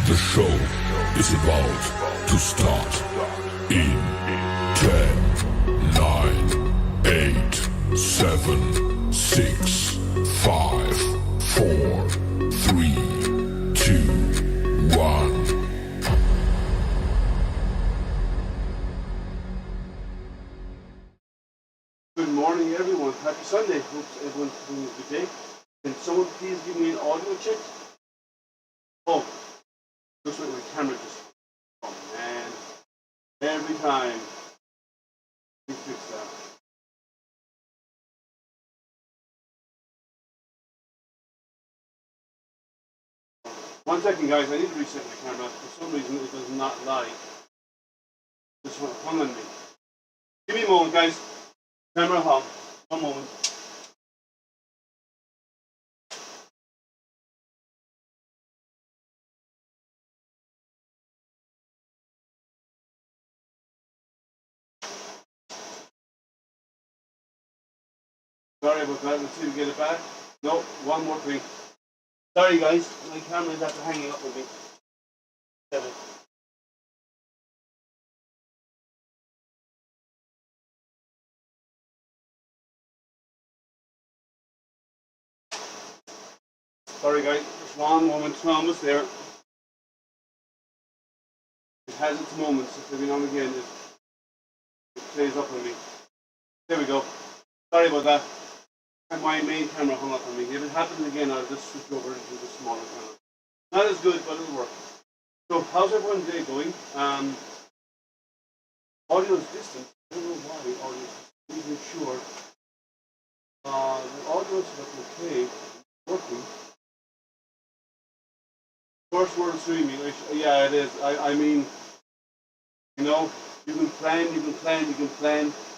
The show is about to start in 10, 9, 8, 7, 6, 5, 4, 3, 2, 1. Good morning, everyone. Happy Sunday. Hope everyone's having a good day. Can someone please give me an audio check? Oh, looks like my camera just. Oh man. Every time. Let me fix that. One second, guys. I need to reset my camera. For some reason, it does not like. Just hung on me. Give me a moment, guys. Camera hung. One moment. Sorry about that. Let's see if we get it back. No, one more thing. Sorry, guys. My camera's after hanging up with me. Get it. Sorry, guys. Just one moment. We're almost there. It has its moments. Every now and again, it plays up on me. There we go. Sorry about that. And my main camera hung up on me. If it happens again, I'll just switch over into the smaller camera. Not as good, but it'll work. So, how's everyone's day going? Audio is distant. I don't know why audio is distant. I'm not even sure. The audio is okay. Working. First word streaming. Yeah, it is. I mean, you know, you can plan.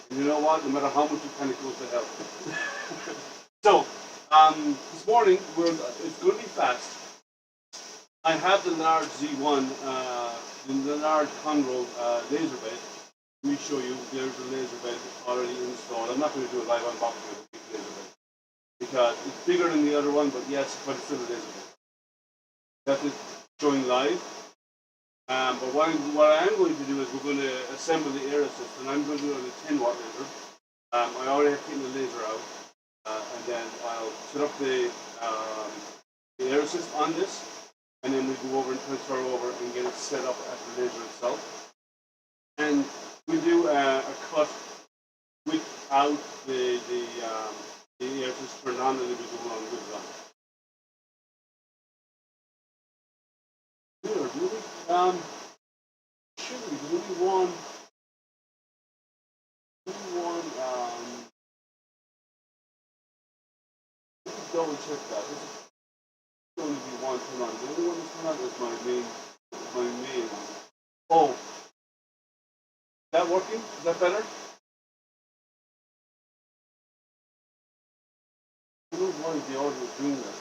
And you know what? No matter how much you plan, it goes to hell. So, this morning, it's going to be fast. I have the large Z1, the large Comgrow laser bed. Let me show you. There's a laser bed already installed. I'm not going to do a live unboxing of the big laser bed because it's bigger than the other one, but yes, but it's still a laser bed. That's it showing live. But what I am going to do is we're going to assemble the air assist, and I'm going to do it on a 10 watt laser. I already have taken the laser out, and then I'll set up the air assist on this, and then we go over and transfer over and get it set up at the laser itself. And we do a cut without the air assist turned on, and then we go on with it on. Really? Should be. There's only one. Let me double check that. There's only be one turn on. The only one that's turned on is my main one. Oh. Is that working? Is that better? I don't know why the audio is doing that.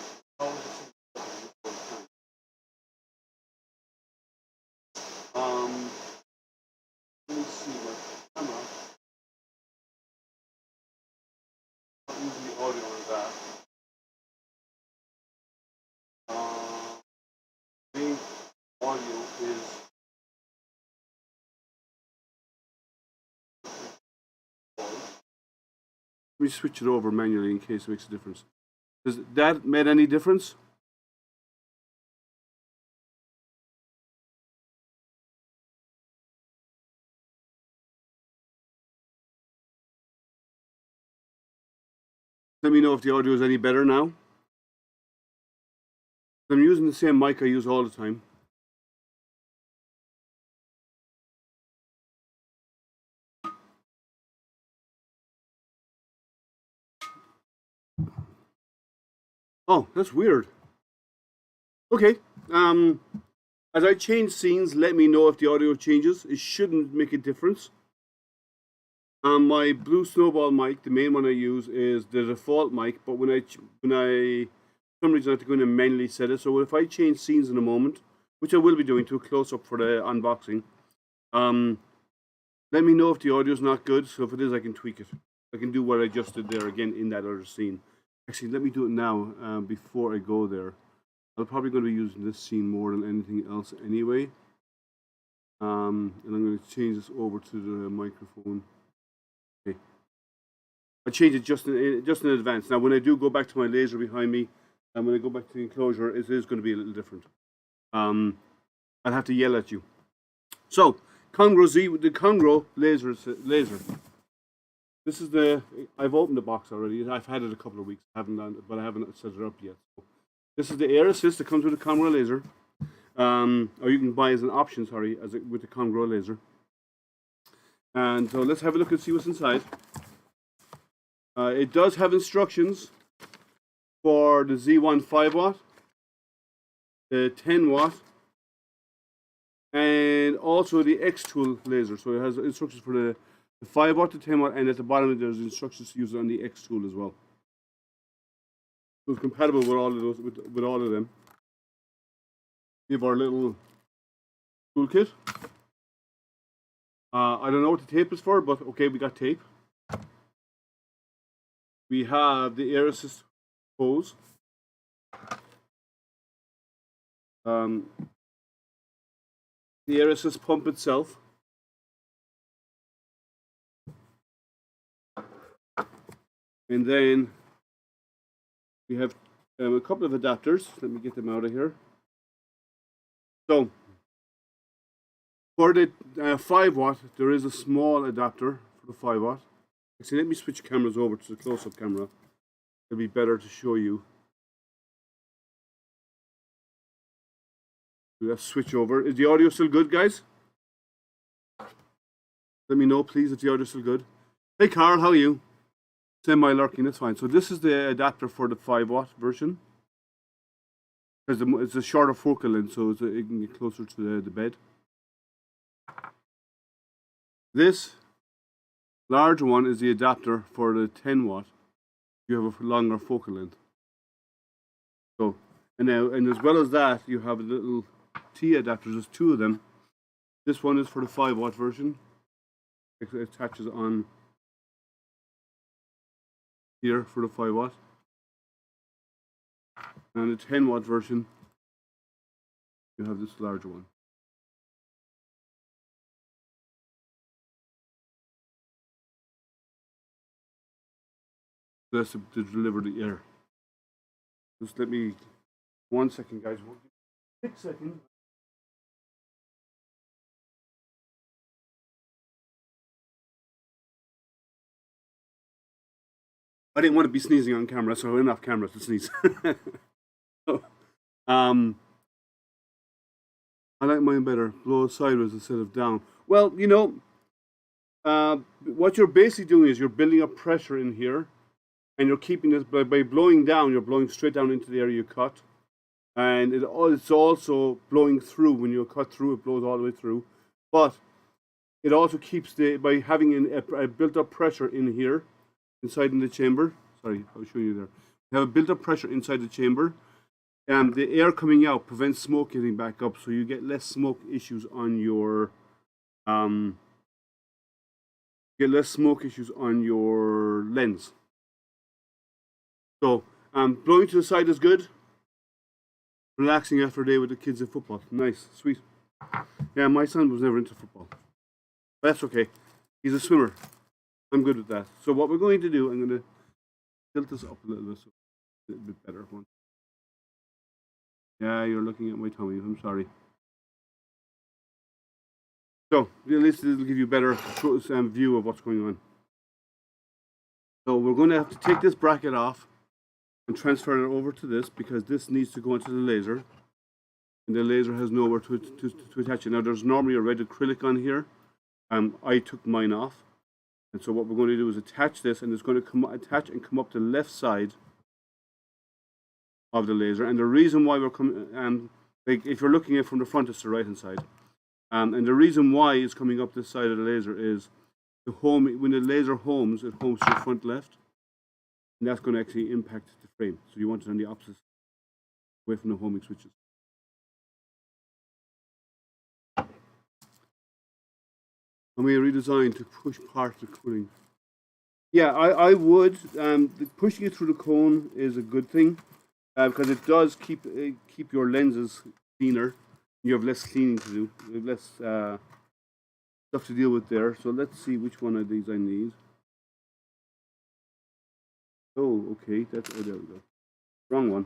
Let me see my camera. Not using the audio on that. Main audio is. Let me switch it over manually in case it makes a difference. Does that make any difference? Let me know if the audio is any better now. I'm using the same mic I use all the time. Oh, that's weird. Okay. As I change scenes, let me know if the audio changes. It shouldn't make a difference. My blue snowball mic, the main one I use, is the default mic, but when I for some reason I have to go in and manually set it. So if I change scenes in a moment, which I will be doing to a close-up for the unboxing, let me know if the audio is not good. So if it is, I can tweak it. I can do what I just did there again in that other scene. Actually, let me do it now before I go there. I'm probably going to be using this scene more than anything else anyway. And I'm going to change this over to the microphone. Okay. I changed it just in advance. Now, when I do go back to my laser behind me, and when I go back to the enclosure, it is going to be a little different. I'll have to yell at you. So, Comgrow Z, the Comgrow laser. This is I've opened the box already. I've had it a couple of weeks, but I haven't set it up yet. So, this is the air assist that comes with the Comgrow laser. Or you can buy as an option, with the Comgrow laser. And so let's have a look and see what's inside. It does have instructions for the Z1 5-watt, the 10-watt, and also the X-Tool laser. So it has instructions for the 5-watt, the 10-watt, and at the bottom there's instructions to use it on the X-Tool as well. So it's compatible with all of those, with all of them. We have our little toolkit. I don't know what the tape is for, but okay, we got tape. We have the air assist hose. The air assist pump itself. And then we have a couple of adapters. Let me get them out of here. So, for the 5-watt, there is a small adapter for the 5-watt. Actually, let me switch cameras over to the close-up camera. It'll be better to show you. Let's switch over. Is the audio still good, guys? Let me know, please, if the audio is still good. Hey, Carl, how are you? Semi-lurking, that's fine. So this is the adapter for the 5-watt version. It's a shorter focal length, so it can get closer to the bed. This large one is the adapter for the 10-watt. You have a longer focal length. So, and as well as that, you have little T adapters. There's two of them. This one is for the 5-watt version. It attaches on here for the 5-watt. And the 10-watt version, you have this larger one. That's to deliver the air. Just let me 1 second, guys. 6 seconds. I didn't want to be sneezing on camera, so I went off camera to sneeze. I like mine better. Blow sideways instead of down. Well, you know, what you're basically doing is you're building up pressure in here, and you're keeping this by blowing down. You're blowing straight down into the area you cut, and it's also blowing through. When you cut through, it blows all the way through. But it also keeps by having a built-up pressure in here, inside in the chamber. Sorry, I'll show you there. You have a built-up pressure inside the chamber. The air coming out prevents smoke getting back up, so you get less smoke issues on your lens. So blowing to the side is good. Relaxing after a day with the kids in football. Nice, sweet. Yeah, my son was never into football. But that's okay. He's a swimmer. I'm good with that. So what we're going to do, I'm going to tilt this up a little bit so it's a little bit better. Yeah, you're looking at my tummy. I'm sorry. So at least it'll give you a better view of what's going on. So we're going to have to take this bracket off and transfer it over to this, because this needs to go into the laser, and the laser has nowhere to attach it. Now there's normally a red acrylic on here. I took mine off, and so what we're going to do is attach this, and it's going to attach and come up the left side of the laser. And the reason why we're coming, like if you're looking at it from the front, it's the right hand side. And the reason why it's coming up this side of the laser is when the laser homes, it homes to the front left, and that's going to actually impact the frame. So you want it on the opposite side, away from the homing switches. And we redesigned to push part of the cooling. Yeah, I would. Pushing it through the cone is a good thing. because it does keep your lenses cleaner. You have less cleaning to do. You have less stuff to deal with there. So let's see which one of these I need. Oh, okay. That's there we go. Wrong one.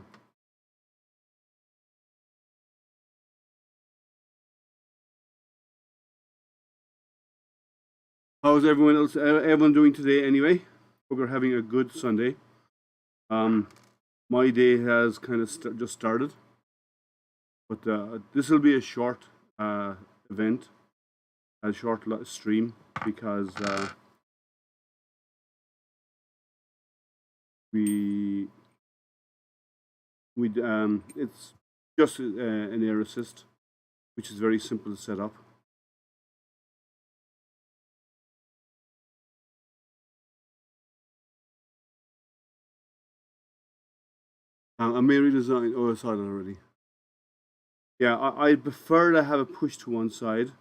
How's everyone doing today anyway? Hope you're having a good Sunday. My day has kind of just started, but this will be a short event, a short stream, because it's just an air assist, which is very simple to set up. I may redesign. Oh, I saw it already. Yeah, I prefer to have it pushed to one side.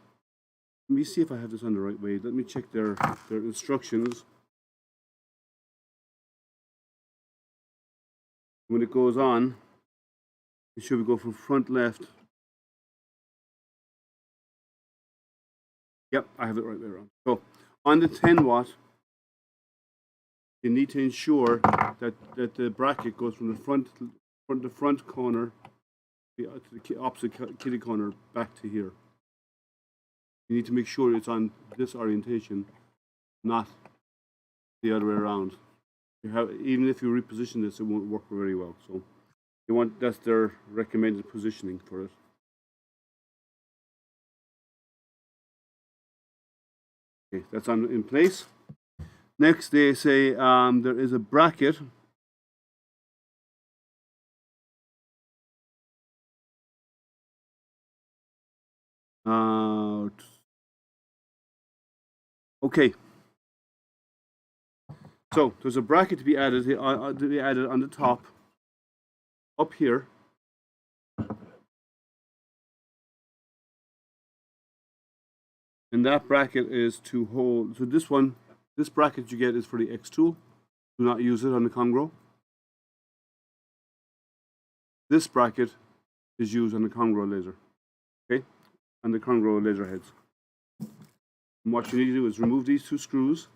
Let me see if I have this on the right way. Let me check their instructions. When it goes on, it should go from front left. Yep, I have it right way around. So on the 10 watt, you need to ensure that the bracket goes from the front corner to the opposite kitty corner back to here. You need to make sure it's on this orientation, not the other way around. Even if you reposition this, it won't work very well. So that's their recommended positioning for it. Okay, that's in place. Next, they say there is a bracket. Okay. So there's a bracket to be added on the top, up here. And that bracket is to hold. So this bracket you get is for the X tool. Do not use it on the Comgrow. This bracket is used on the Comgrow laser. Okay, on the Comgrow laser heads. And what you need to do is remove these two screws,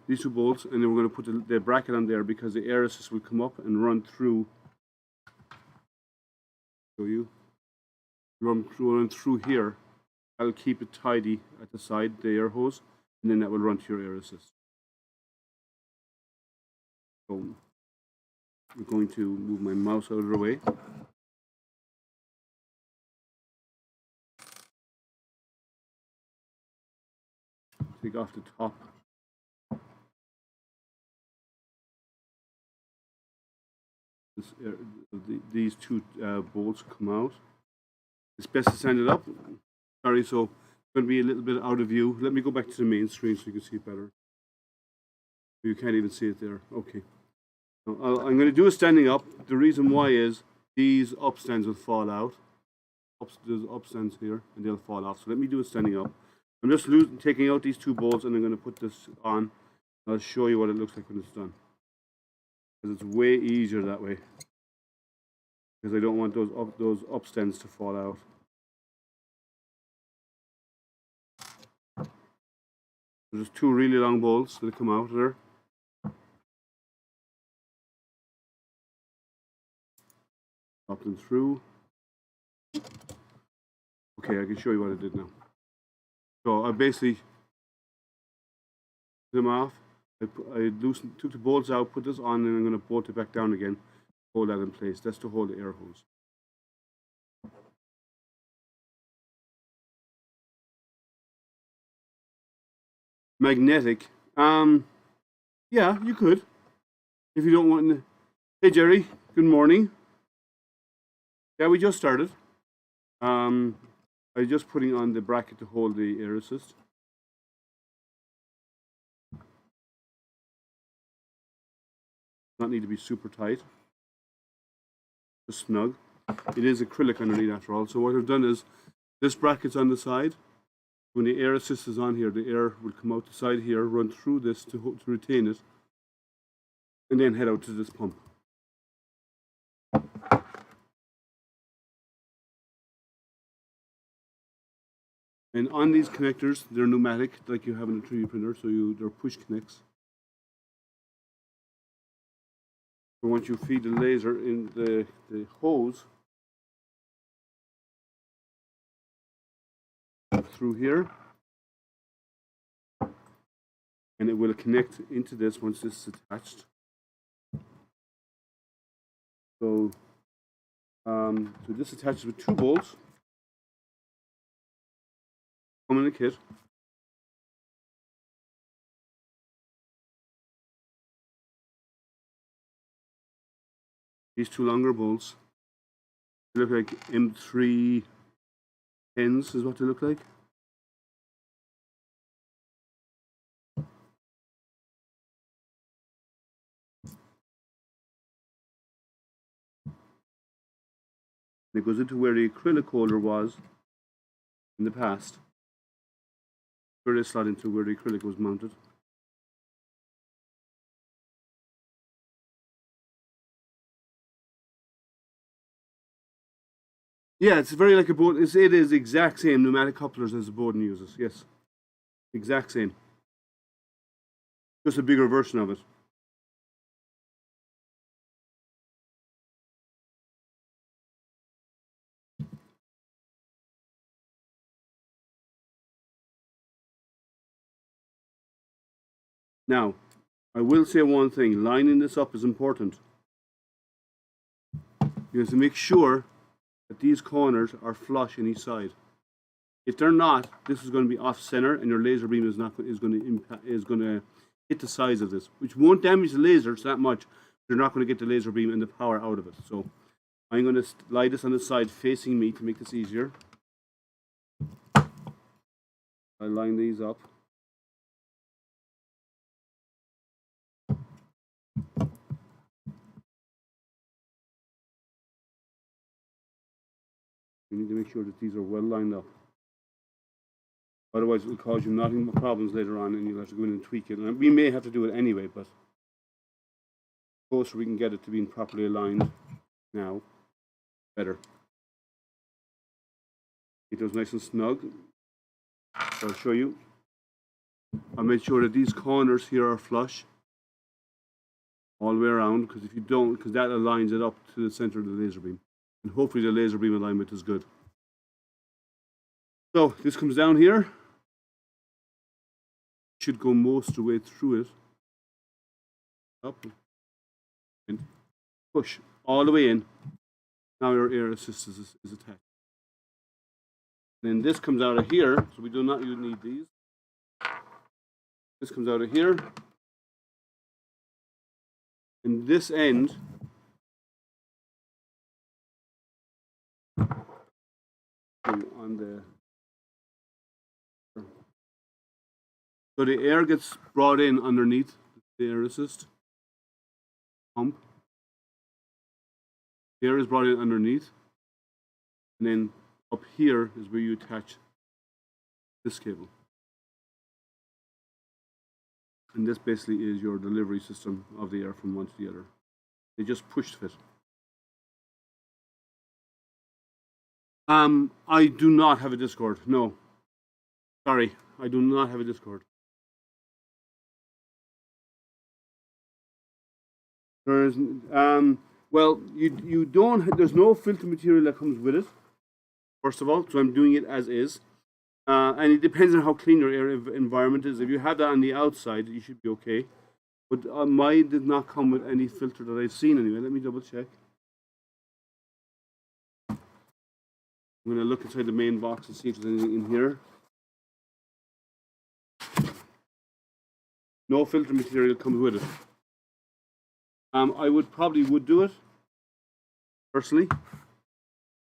these two bolts, and then we're going to put the bracket on there because the air assist will come up and run through. Show you. Run through here. I'll keep it tidy at the side, the air hose, and then that will run to your air assist. So I'm going to move my mouse out of the way. Take off the top. These two bolts come out. It's best to stand it up. Sorry, so it's going to be a little bit out of view. Let me go back to the main screen so you can see it better. You can't even see it there. Okay. I'm going to do a standing up. The reason why is these upstands will fall out. There's upstands here, and they'll fall off. So let me do it standing up. I'm just taking out these two bolts, and I'm going to put this on. I'll show you what it looks like when it's done. Because it's way easier that way. Because I don't want those upstands to fall out. There's two really long bolts that come out there. Pop them through. Okay, I can show you what I did now. So I basically took them off. I took the bolts out, put this on, and I'm going to bolt it back down again. Hold that in place. That's to hold the air hose. Magnetic. Yeah, you could. If you don't want. Hey Jerry, good morning. Yeah, we just started. I'm just putting on the bracket to hold the air assist. Not need to be super tight. Just snug. It is acrylic underneath after all. So what I've done is this bracket's on the side. When the air assist is on here, the air will come out the side here, run through this to retain it, and then head out to this pump. And on these connectors, they're pneumatic, like you have in a 3D printer, so they're push connects. So once you feed the laser in the hose through here, and it will connect into this once this is attached. So, so this attaches with 2 bolts. Come in the kit. These 2 longer bolts. They look like M3 pins is what they look like. And it goes into where the acrylic holder was in the past. Where they slot into where the acrylic was mounted. Yeah, it's very like a Bowden. It is the exact same pneumatic couplers as the Bowden uses. Yes, exact same. Just a bigger version of it. Now, I will say one thing. Lining this up is important. You have to make sure that these corners are flush in each side. If they're not, this is going to be off center, and your laser beam is going to hit the size of this, which won't damage the lasers that much. You're not going to get the laser beam and the power out of it. So I'm going to lie this on the side facing me to make this easier. I line these up. You need to make sure that these are well lined up. Otherwise, it will cause you nothing but problems later on, and you'll have to go in and tweak it. And we may have to do it anyway, but the closer we can get it to being properly aligned now, better. Get those nice and snug. So I'll show you. I'll make sure that these corners here are flush all the way around, because if you don't, because that aligns it up to the center of the laser beam. And hopefully the laser beam alignment is good. So this comes down here. Should go most of the way through it. Up and push all the way in. Now your air assist is attached. Then this comes out of here, so we do not need these. This comes out of here. And this end on the so the air gets brought in underneath the air assist pump. The air is brought in underneath, and then up here is where you attach this cable. And this basically is your delivery system of the air from one to the other. They just push fit. I do not have a Discord. No. Sorry, I do not have a Discord. There's well, you don't. There's no filter material that comes with it. First of all, so I'm doing it as is, and it depends on how clean your air environment is. If you have that on the outside, you should be okay. But mine did not come with any filter that I've seen anyway. Let me double check. I'm going to look inside the main box and see if there's anything in here. No filter material comes with it. I probably would do it personally,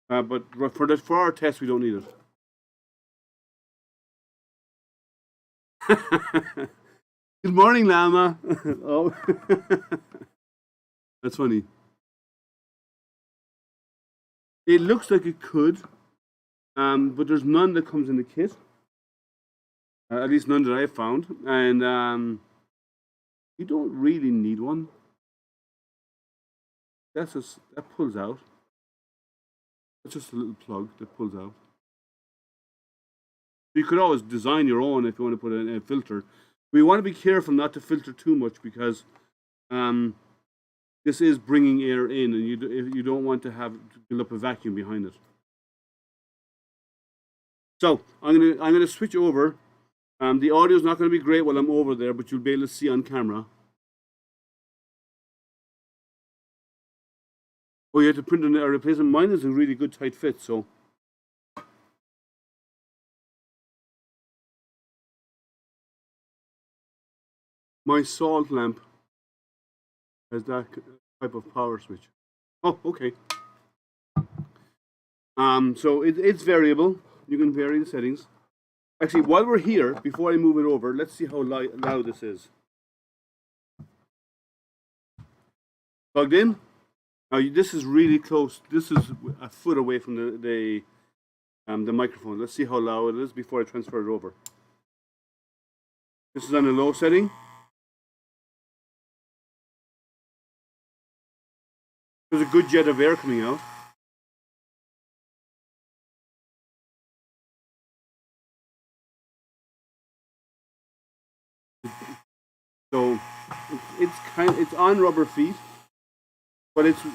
but for our test we don't need it. Good morning, Llama. Oh, that's funny. It looks like it could, but there's none that comes in the kit. At least none that I've found, and you don't really need one. That pulls out. That's just a little plug that pulls out. You could always design your own if you want to put a filter. We want to be careful not to filter too much because this is bringing air in, and you don't want to build up a vacuum behind it. So I'm gonna switch over. The audio is not going to be great while I'm over there, but you'll be able to see on camera. Oh, you have to print a replacement. Mine is a really good tight fit, so. My salt lamp has that type of power switch. Oh, okay. So it's variable. You can vary the settings. Actually, while we're here, before I move it over, let's see how loud this is. Plugged in. Now this is really close. This is a foot away from the microphone. Let's see how loud it is before I transfer it over. This is on a low setting. There's a good jet of air coming out. So it's on rubber feet, but let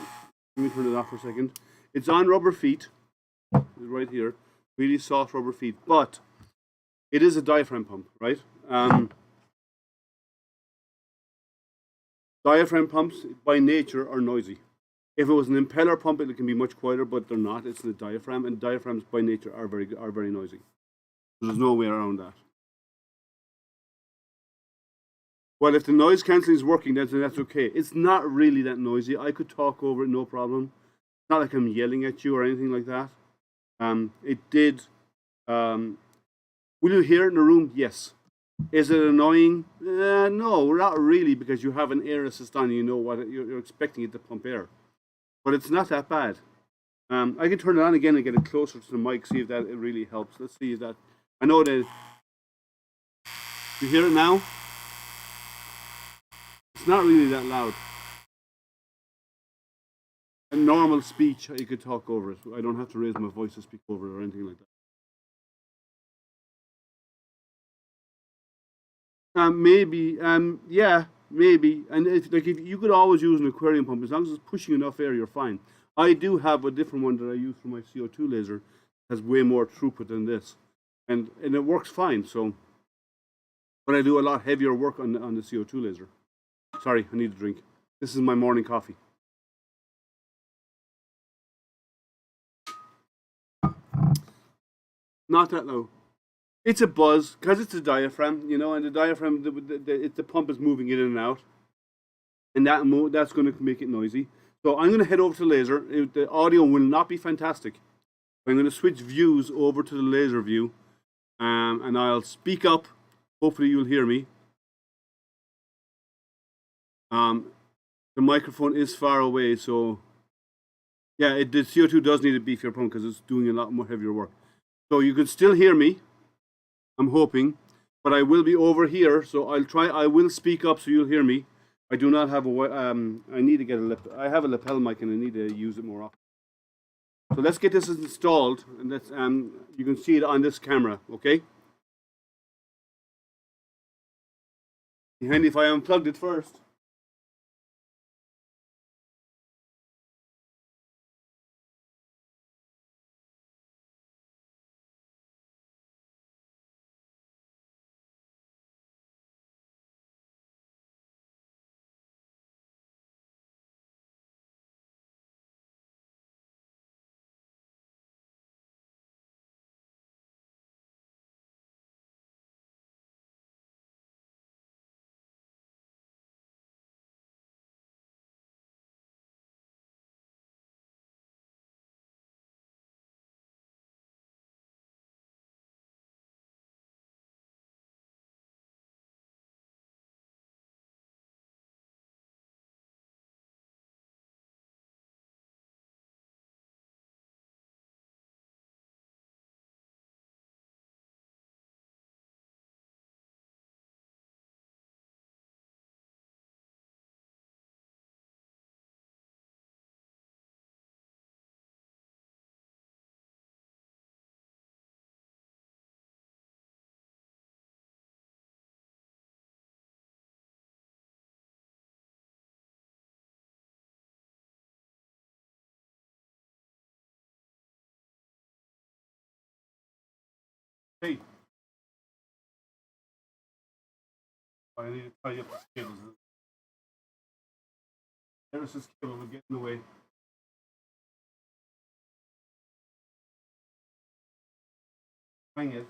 me turn it off for a second. It's on rubber feet, right here, really soft rubber feet, but it is a diaphragm pump, right? Diaphragm pumps by nature are noisy. If it was an impeller pump, it can be much quieter, but they're not. It's the diaphragm, and diaphragms by nature are very noisy. There's no way around that. Well, if the noise cancelling is working, then that's okay. It's not really that noisy. I could talk over it, no problem. It's not like I'm yelling at you or anything like that. It did. Will you hear it in the room? Yes. Is it annoying? No, not really, because you have an air assist on. You know what you're expecting it to pump air, but it's not that bad. I can turn it on again and get it closer to the mic. See if that it really helps. Let's see if that. I know that. You hear it now? It's not really that loud. A normal speech, you could talk over it. I don't have to raise my voice to speak over it or anything like that. Maybe, yeah, maybe. And if you could always use an aquarium pump, as long as it's pushing enough air, you're fine. I do have a different one that I use for my CO2 laser. It has way more throughput than this, and it works fine. So, but I do a lot heavier work on the CO2 laser. Sorry, I need a drink. This is my morning coffee. Not that low. It's a buzz because it's a diaphragm, you know, and the diaphragm, the pump is moving in and out, and that's going to make it noisy. So I'm going to head over to the laser. The audio will not be fantastic. I'm going to switch views over to the laser view, and I'll speak up. Hopefully you'll hear me. The microphone is far away, so yeah, the CO2 does need a beefier pump because it's doing a lot more heavier work. So you can still hear me, I'm hoping, but I will be over here, so I will speak up so you'll hear me. I do not have I need to get I have a lapel mic and I need to use it more often. So let's get this installed, and let's, you can see it on this camera, okay? Be handy if I unplugged it first. Hey. I need to tie up the cables. There's this cable will get in the way. Hang it.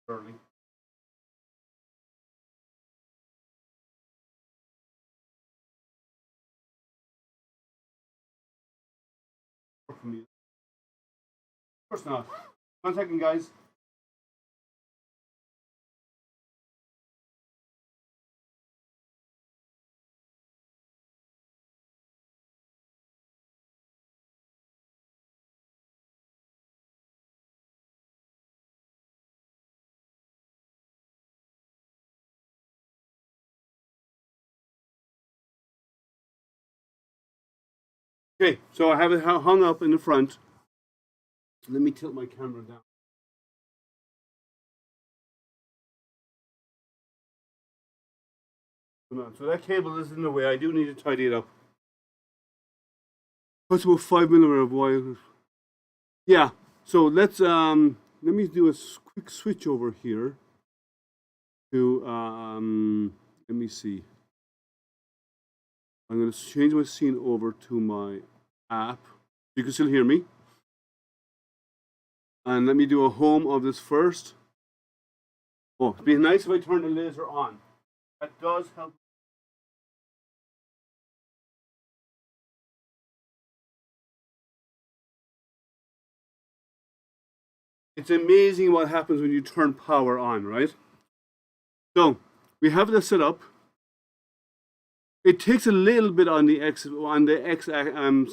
Early. For me. Of course not. 1 second, guys. Okay, so I have it hung up in the front. So let me tilt my camera down. So that cable is in the way. I do need to tidy it up. What's about 5mm of wire? Yeah. So let me do a quick switch over here to let me see. I'm going to change my scene over to my app. You can still hear me. And let me do a home of this first. Oh, it'd be nice if I turn the laser on. That does help. It's amazing what happens when you turn power on, right? So we have this set up. It takes a little bit on the X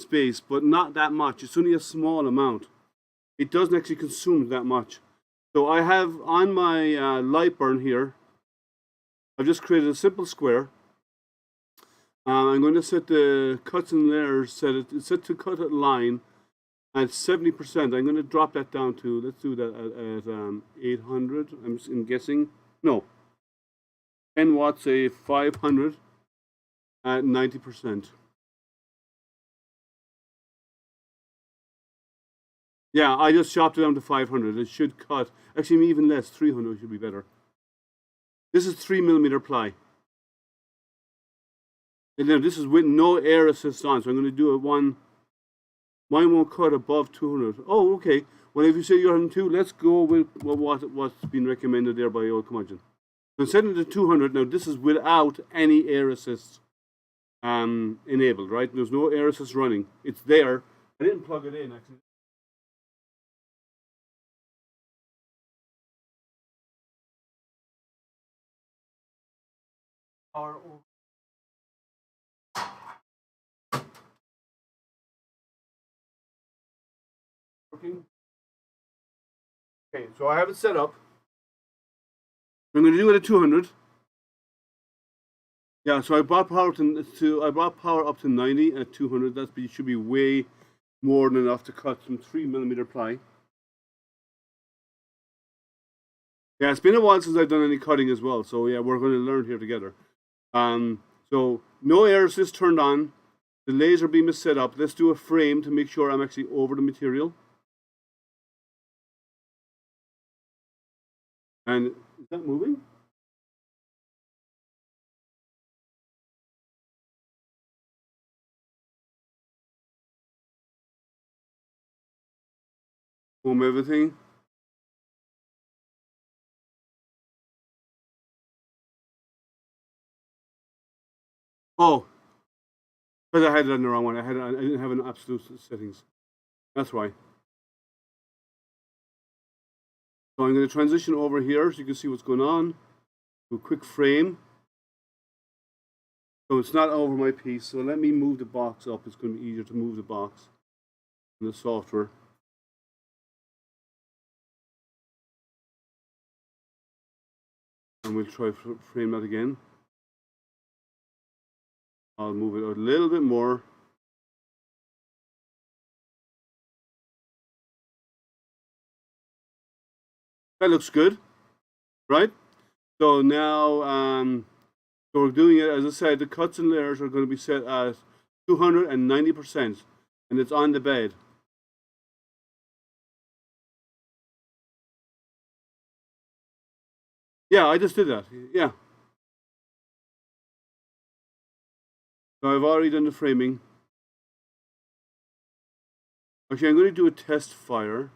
space, but not that much. It's only a small amount. It doesn't actually consume that much. So I have on my light burn here, I've just created a simple square. I'm going to set the cuts and layers, it's set to cut at line at 70%. I'm going to drop that down to, let's do that at 800. I'm guessing. No. 10 watts, say 500 at 90%. Yeah, I just chopped it down to 500. It should cut, actually even less, 300 should be better. This is 3mm ply. And now this is with no air assist on, so I'm going to do a one. Mine won't cut above 200. Oh, okay. Well, if you say you're on 2, let's go with what's been recommended there by old curmudgeon. So I'm setting it to 200. Now, this is without any air assist enabled, right? There's no air assist running. It's there. I didn't plug it in, actually. Power over. Working. Okay, so I have it set up. I'm going to do it at 200. Yeah, so I brought power up to 90 at 200. That should be way more than enough to cut some 3mm ply. Yeah, it's been a while since I've done any cutting as well, so yeah, we're going to learn here together. So no air assist turned on. The laser beam is set up. Let's do a frame to make sure I'm actually over the material. And is that moving? Home everything. Oh, because I had it on the wrong one. I didn't have an absolute settings. That's why. So I'm going to transition over here so you can see what's going on. Do a quick frame. So it's not over my piece. So let me move the box up. It's going to be easier to move the box in the software. And we'll try frame that again. I'll move it a little bit more. That looks good, right? So now, so we're doing it, as I said, the cuts and layers are going to be set at 290%, and it's on the bed. Yeah, I just did that. Yeah. So I've already done the framing. Okay, I'm going to do a test fire.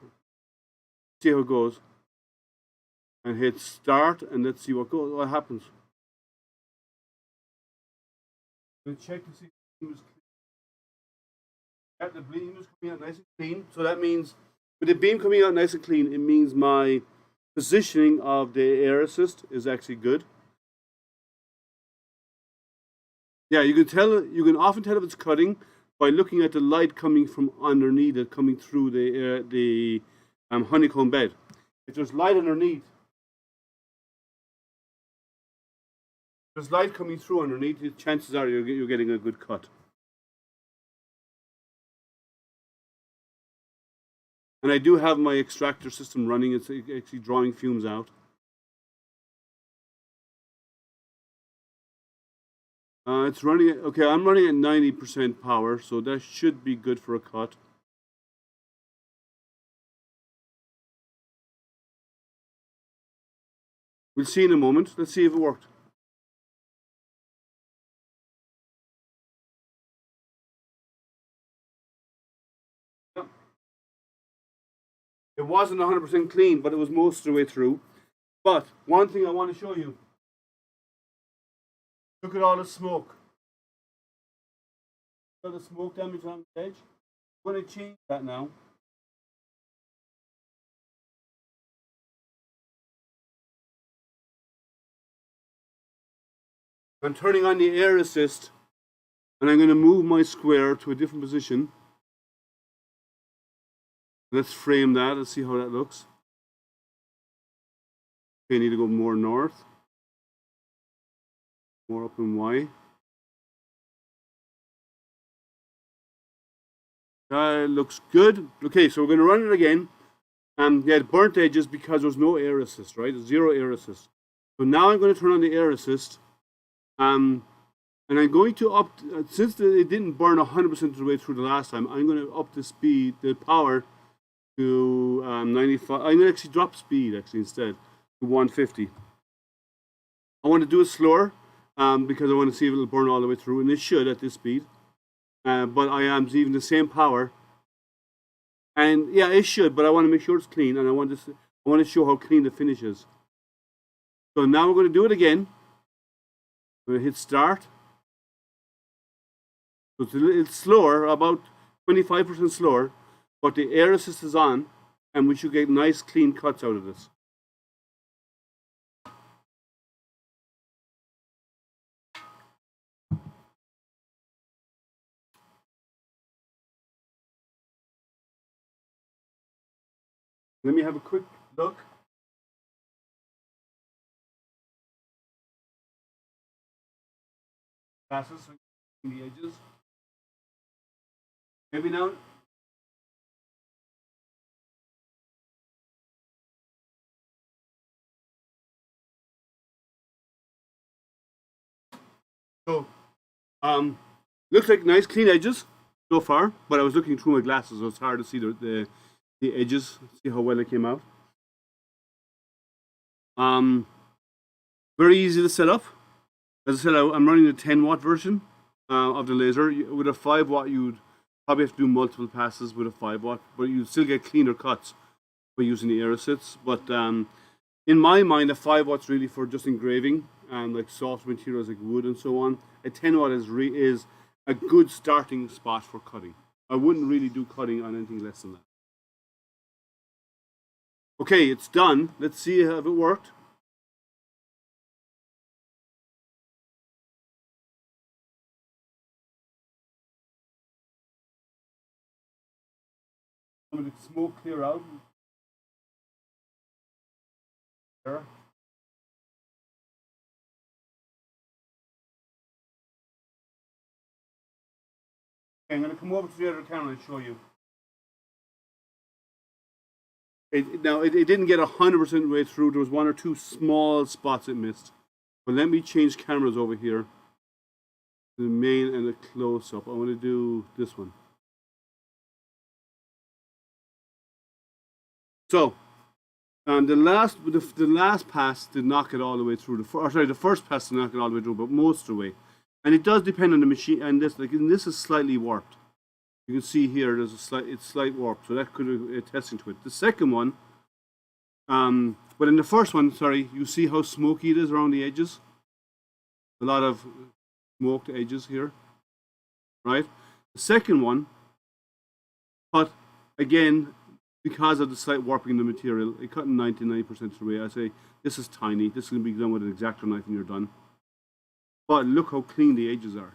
See how it goes. And hit start, and let's see what happens. We'll check to see if the beam is clean. Yeah, the beam is coming out nice and clean. So that means with the beam coming out nice and clean, it means my positioning of the air assist is actually good. Yeah, you can tell. You can often tell if it's cutting by looking at the light coming from underneath it, coming through the honeycomb bed. If there's light underneath, there's light coming through underneath, the chances are you're getting a good cut. And I do have my extractor system running. It's actually drawing fumes out. It's running at, okay, I'm running at 90% power, so that should be good for a cut. We'll see in a moment. Let's see if it worked. It wasn't 100% clean, but it was most of the way through. But one thing I want to show you. Look at all the smoke. Look at the smoke damage on the edge. I'm going to change that now. I'm turning on the air assist, and I'm going to move my square to a different position. Let's frame that and see how that looks. Okay, I need to go more north. More up in Y. That looks good. Okay, so we're going to run it again. Yeah, it burnt edges because there's no air assist, right? Zero air assist. So now I'm going to turn on the air assist. And I'm going to up, since it didn't burn 100% of the way through the last time, I'm going to up the speed, the power to 95. I'm going to actually drop speed actually instead to 150. I want to do it slower because I want to see if it'll burn all the way through, and it should at this speed. But I am leaving the same power. And yeah, it should, but I want to make sure it's clean, and I want to show how clean the finish is. So now we're going to do it again. I'm going to hit start. So it's slower, about 25% slower, but the air assist is on, and we should get nice clean cuts out of this. Let me have a quick look. Passes the edges. Maybe now. So, looks like nice clean edges so far, but I was looking through my glasses, so it's hard to see the edges, see how well it came out. Very easy to set up. As I said, I'm running the 10-watt version of the laser. With a 5-watt, you'd probably have to do multiple passes with a 5-watt, but you'd still get cleaner cuts by using the air assists. But in my mind, a 5-watt's really for just engraving, like soft materials like wood and so on. A 10-watt is a good starting spot for cutting. I wouldn't really do cutting on anything less than that. Okay, it's done. Let's see if it worked. I'm going to smoke clear out. There. Okay, I'm going to come over to the other camera and show you. Now, it didn't get 100% way through. There was one or two small spots it missed. But let me change cameras over here. The main and the close-up. I want to do this one. So, the last pass did knock it all the way through. The first pass did knock it all the way through, but most of the way. And it does depend on the machine. And this is slightly warped. You can see here there's it's slight warp, so that could be attesting to it. The second one, but in the first one, sorry, you see how smoky it is around the edges. A lot of smoked edges here, right? The second one, but again, because of the slight warping in the material, it cut 99% of the way. I say this is tiny. This is going to be done with an X-Acto knife and you're done. But look how clean the edges are.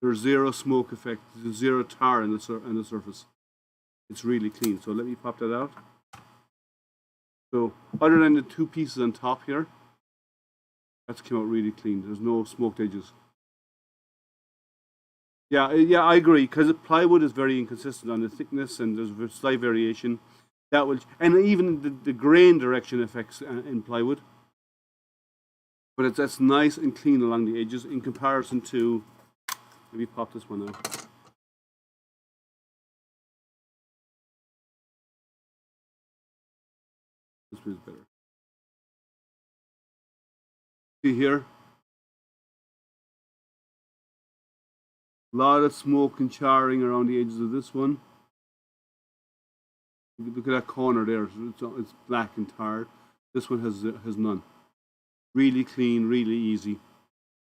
There's zero smoke effect. There's zero tar in the surface. It's really clean. So let me pop that out. So other than the two pieces on top here, that's came out really clean. There's no smoked edges. Yeah, I agree, because plywood is very inconsistent on the thickness, and there's slight variation. That will, and even the grain direction affects in plywood. But that's nice and clean along the edges in comparison to. Let me pop this one out. This one's better. See here? A lot of smoke and charring around the edges of this one. Look at that corner there. It's black and tarred. This one has none. Really clean, really easy.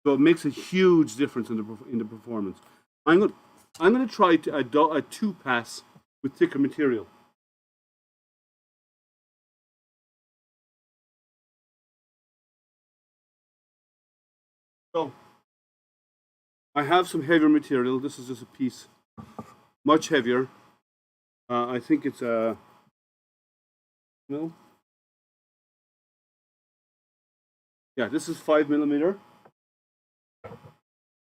So it makes a huge difference in the performance. I'm going to try a 2-pass with thicker material. So I have some heavier material. This is just a piece, much heavier. I think it's a no. Yeah, this is 5mm.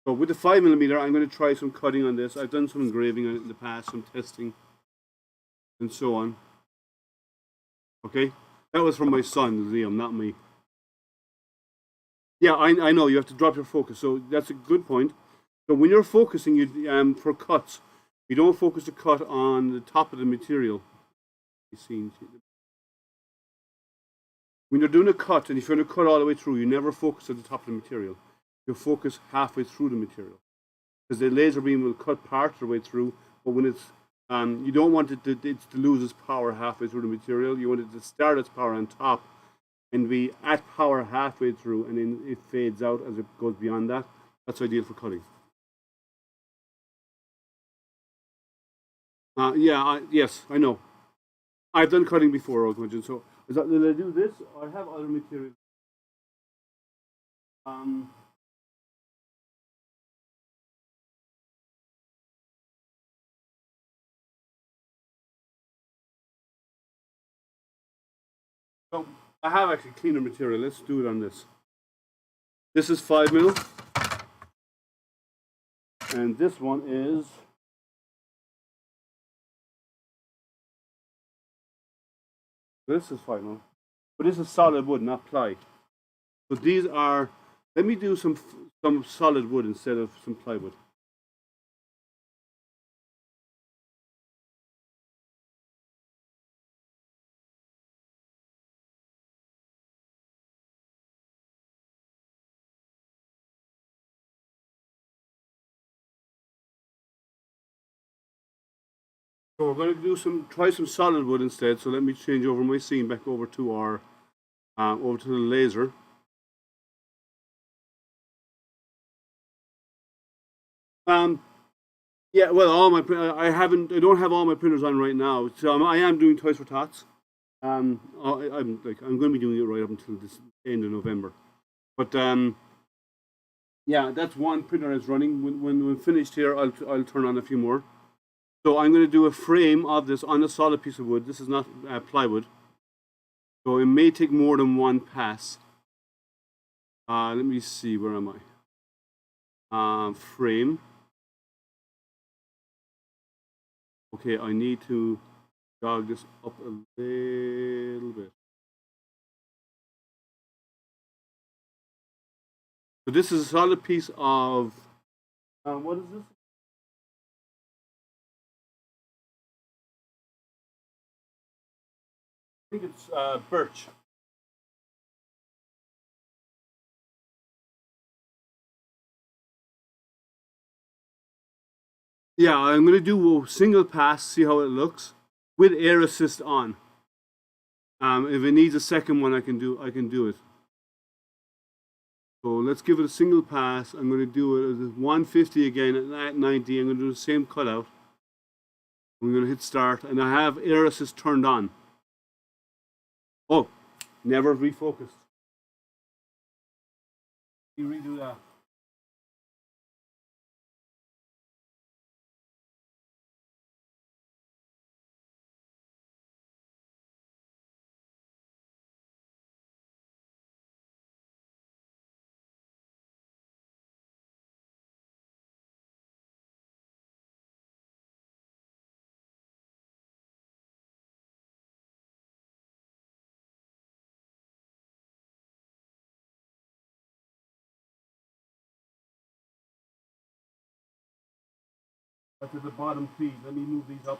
So with the 5mm, I'm going to try some cutting on this. I've done some engraving on it in the past, some testing, and so on. Okay, that was from my son, Liam, not me. Yeah, I know you have to drop your focus. So that's a good point. So when you're focusing, you for cuts, you don't focus the cut on the top of the material. When you're doing a cut, and if you're going to cut all the way through, you never focus at the top of the material. You focus halfway through the material, because the laser beam will cut part of the way through. But when it's you don't want it to lose its power halfway through the material. You want it to start its power on top and be at power halfway through, and then it fades out as it goes beyond that. That's ideal for cutting. Yes, I know. I've done cutting before, so did I do this? I have other material. So I have actually cleaner material. Let's do it on this. This is 5mm, and this one is. This is 5mm, but this is solid wood, not ply. So these are. Let me do some solid wood instead of some plywood. So we're going to try some solid wood instead. So let me change over my scene back over to our, over to the laser. Yeah, well, I don't have all my printers on right now. So I am doing Toys for Tots. I'm going to be doing it right up until this end of November. But yeah, that's one printer that's running. When we're finished here, I'll turn on a few more. So I'm going to do a frame of this on a solid piece of wood. This is not plywood. So it may take more than one pass. Let me see, where am I? Frame. Okay, I need to jog this up a little bit. So this is a solid piece of, what is this? think it's birch. Yeah, I'm going to do a single pass, see how it looks, with air assist on. If it needs a second one, I can do it. So let's give it a single pass. I'm going to do it at 150 again at 90. I'm going to do the same cutout. I'm going to hit start, and I have air assist turned on. Oh, never refocused. You redo that. That's at the bottom feed. Let me move these up.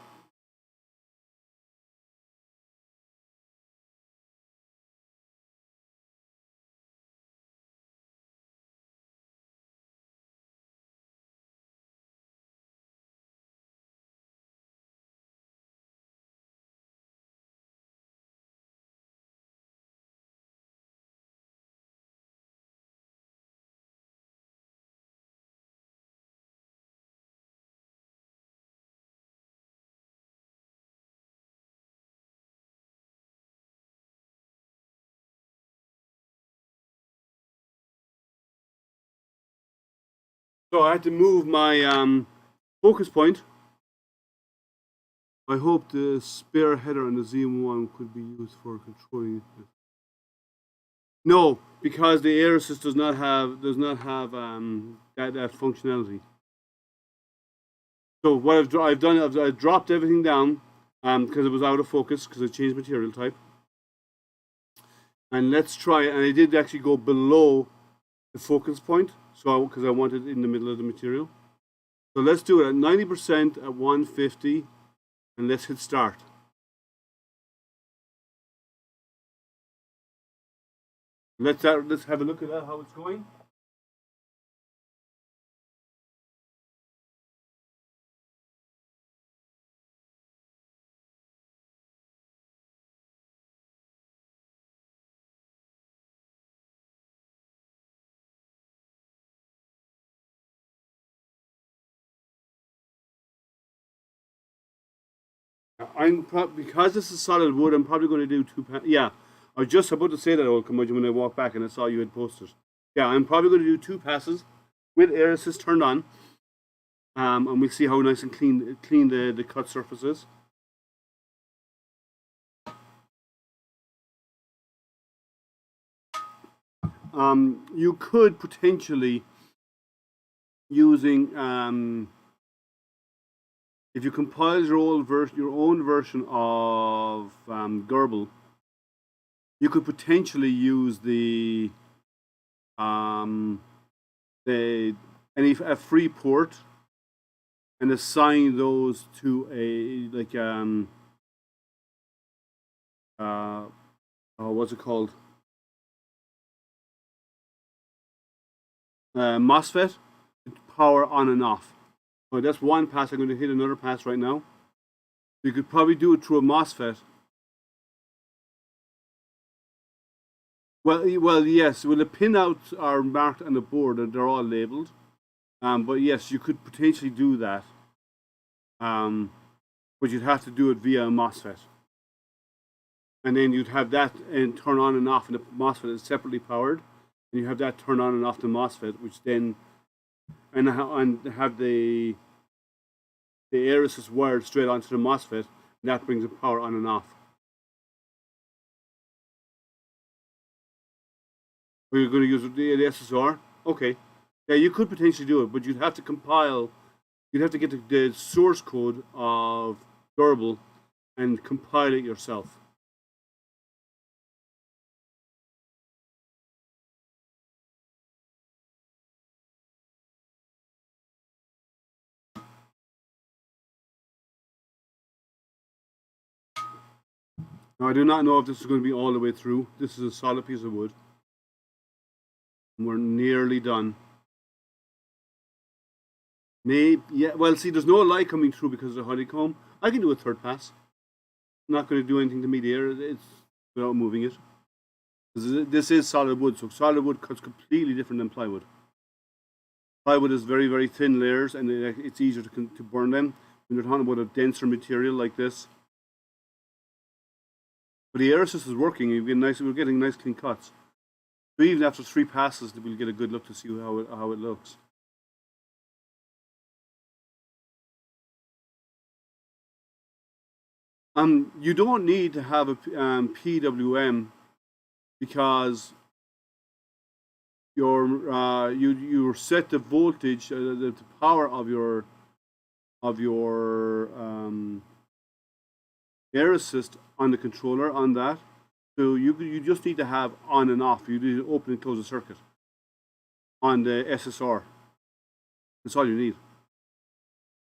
So I had to move my focus point. I hope the spare header on the Z1 could be used for controlling it. No, because the air assist does not have that functionality. So what I've done, I've dropped everything down because it was out of focus because I changed material type. And let's try it. And I did actually go below the focus point, so because I wanted it in the middle of the material. So let's do it at 90% at 150, and let's hit start. Let's have a look at that, how it's going. Because this is solid wood. I'm probably going to do two. Yeah, I was just about to say that, old when I walked back and I saw you had posted. Yeah, I'm probably going to do two passes with air assist turned on, and we'll see how nice and clean the cut surface is. You could potentially using if you compile your own version of Gerbil, you could potentially use the a free port and assign those to a like what's it called, MOSFET, power on and off. Oh, that's one pass. I'm going to hit another pass right now. You could probably do it through a MOSFET. Well, yes. Well, the pinouts are marked on the board and they're all labeled. But yes, you could potentially do that. But you'd have to do it via a MOSFET. And then you'd have that and turn on and off, and the MOSFET is separately powered. And you have that turn on and off the MOSFET, which then and have the air assist wired straight onto the MOSFET, and that brings the power on and off. Are you going to use the SSR? Okay. Yeah, you could potentially do it, but you'd have to compile. You'd have to get the source code of Gerbil and compile it yourself. Now I do not know if this is going to be all the way through. This is a solid piece of wood. And we're nearly done. Maybe, yeah, well, see, there's no light coming through because of the honeycomb. I can do a third pass. I'm not going to do anything to me there. It's without moving it. This is solid wood, so solid wood cuts completely different than plywood. Plywood is very, very thin layers, and it's easier to burn them when you're talking about a denser material like this. But the aerosys is working. We're getting nice clean cuts. So even after 3 passes, we'll get a good look to see how it looks. You don't need to have a PWM because you set the voltage, the power of your air assist on the controller on that. So you just need to have on and off. You need to open and close the circuit on the SSR. That's all you need.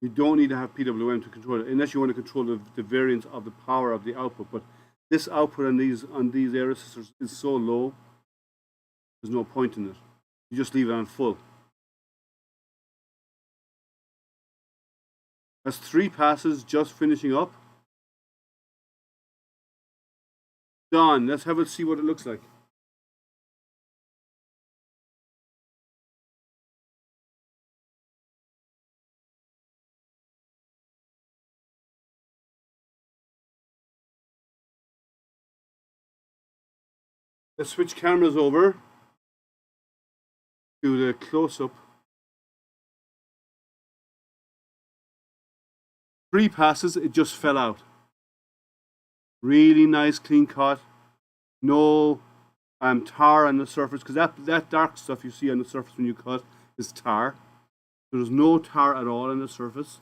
You don't need to have PWM to control it unless you want to control the variance of the power of the output. But this output on these air assisters is so low, there's no point in it. You just leave it on full. That's 3 passes just finishing up. Done. Let's have it see what it looks like. Let's switch cameras over to the close-up. 3 passes, it just fell out. Really nice clean cut. No tar on the surface, because that dark stuff you see on the surface when you cut is tar. So there's no tar at all on the surface.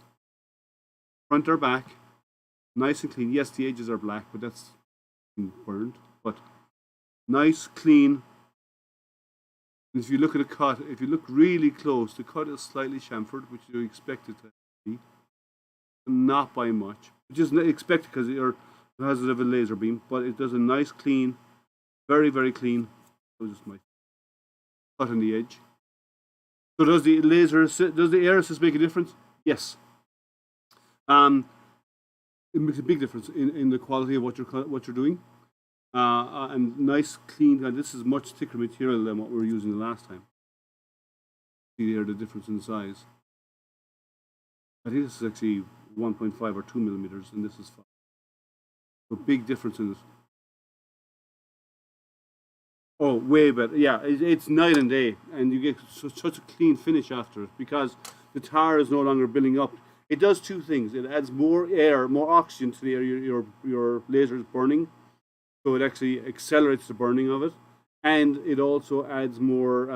Front or back, nice and clean. Yes, the edges are black, but that's burned. But nice, clean. If you look at the cut, if you look really close, the cut is slightly chamfered, which you expect it to be. Not by much. Just expect it because it has a little laser beam, but it does a nice, clean, very, very clean. So just my cut on the edge. So does the air assist make a difference? Yes. It makes a big difference in the quality of what you're doing. And nice, clean. And this is much thicker material than what we were using the last time. See there the difference in size. I think this is actually 1.5 or 2 millimeters, and this is 5. So big difference in it. Oh, way better. Yeah, it's night and day, and you get such a clean finish after it because the tar is no longer building up. It does 2 things. It adds more air, more oxygen to the air your laser is burning, so it actually accelerates the burning of it, and it also adds more.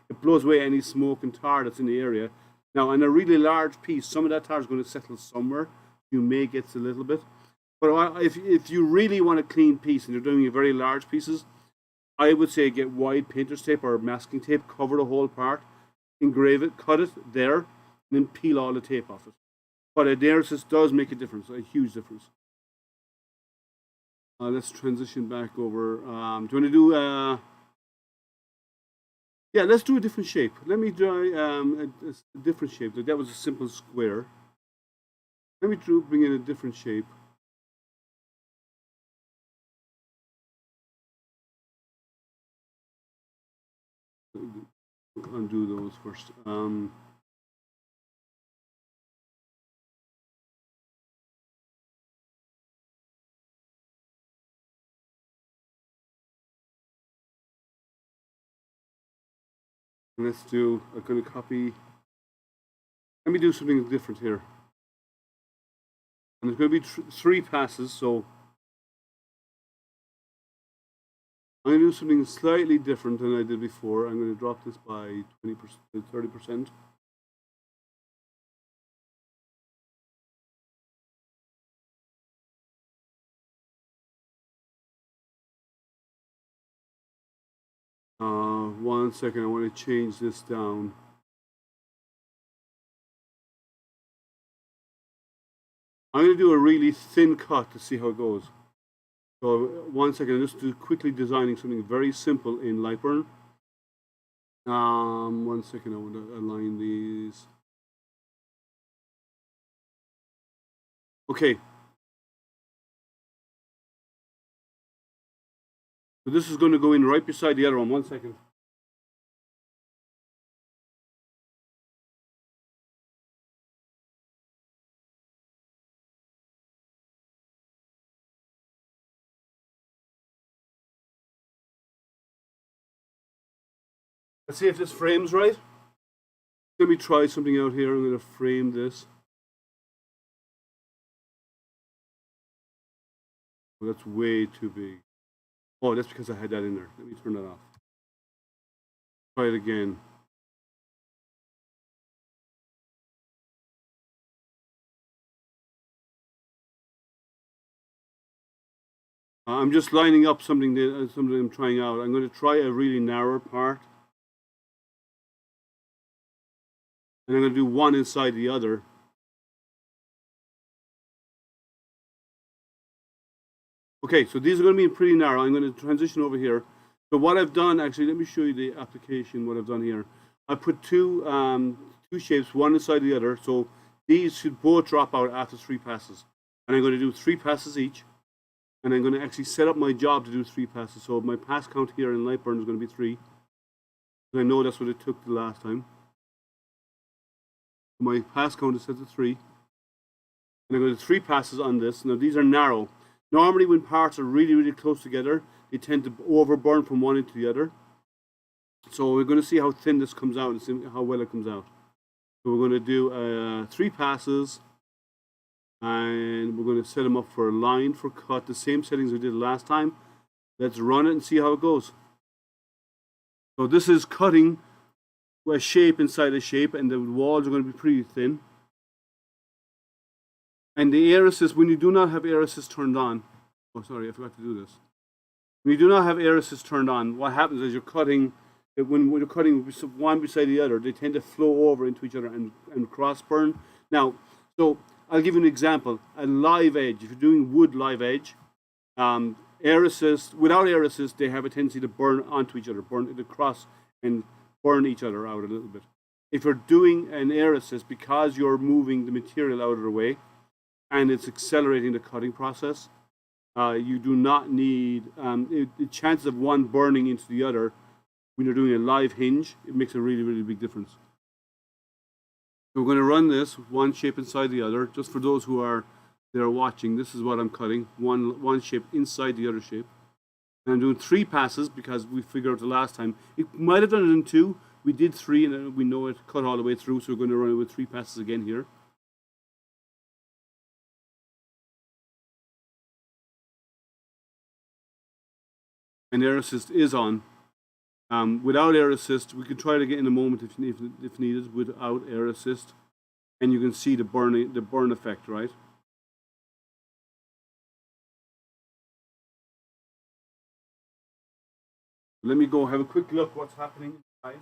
It blows away any smoke and tar that's in the area. Now, on a really large piece, some of that tar is going to settle somewhere. You may get a little bit, but if you really want a clean piece and you're doing very large pieces, I would say get wide painter's tape or masking tape, cover the whole part, engrave it, cut it there, and then peel all the tape off it. But a air assist does make a difference, a huge difference. Let's transition back over. Do you want to do? Yeah, let's do a different shape. Let me try a different shape. That was a simple square. Let me bring in a different shape. Undo those first. Let's do. I'm going to copy. Let me do something different here. And there's going to be 3 passes, so I'm going to do something slightly different than I did before. I'm going to drop this by 20%, 30%. One second, I want to change this down. I'm going to do a really thin cut to see how it goes. So 1 second, I'm just quickly designing something very simple in Lightburn. 1 second, I want to align these. Okay. So this is going to go in right beside the other one. 1 second. Let's see if this frames right. Let me try something out here. I'm going to frame this. Oh, that's way too big. Oh, that's because I had that in there. Let me turn that off. Try it again. I'm just lining up something that I'm trying out. I'm going to try a really narrow part. And I'm going to do one inside the other. Okay, so these are going to be pretty narrow. I'm going to transition over here. So what I've done, actually, let me show you the application, what I've done here. I put two shapes, one inside the other. So these should both drop out after 3 passes. And I'm going to do 3 passes each. And I'm going to actually set up my job to do 3 passes. So my pass count here in Lightburn is going to be 3. I know that's what it took the last time. My pass count is set to 3. And I'm going to do 3 passes on this. Now these are narrow. Normally when parts are really, really close together, they tend to overburn from one into the other. So we're going to see how thin this comes out and see how well it comes out. So we're going to do 3 passes. And we're going to set them up for a line for cut, the same settings we did last time. Let's run it and see how it goes. So this is cutting a shape inside a shape, and the walls are going to be pretty thin. And the air assist, when you do not have air assist turned on, oh sorry, I forgot to do this. When you do not have air assist turned on, what happens is you're cutting, when you're cutting one beside the other, they tend to flow over into each other and cross burn. Now, so I'll give you an example. A live edge, if you're doing wood live edge, air assist, without air assist, they have a tendency to burn onto each other, burn to cross and burn each other out a little bit. If you're doing an air assist, because you're moving the material out of the way and it's accelerating the cutting process, you do not need, the chances of one burning into the other when you're doing a live hinge, it makes a really, really big difference. So we're going to run this one shape inside the other. Just for those who are there watching, this is what I'm cutting, one shape inside the other shape. And I'm doing 3 passes because we figured out the last time. It might have done it in 2. We did 3 and we know it cut all the way through, so we're going to run it with 3 passes again here. And air assist is on. Without air assist, we could try it again in a moment if needed without air assist. And you can see the burn effect, right? Let me go have a quick look what's happening inside.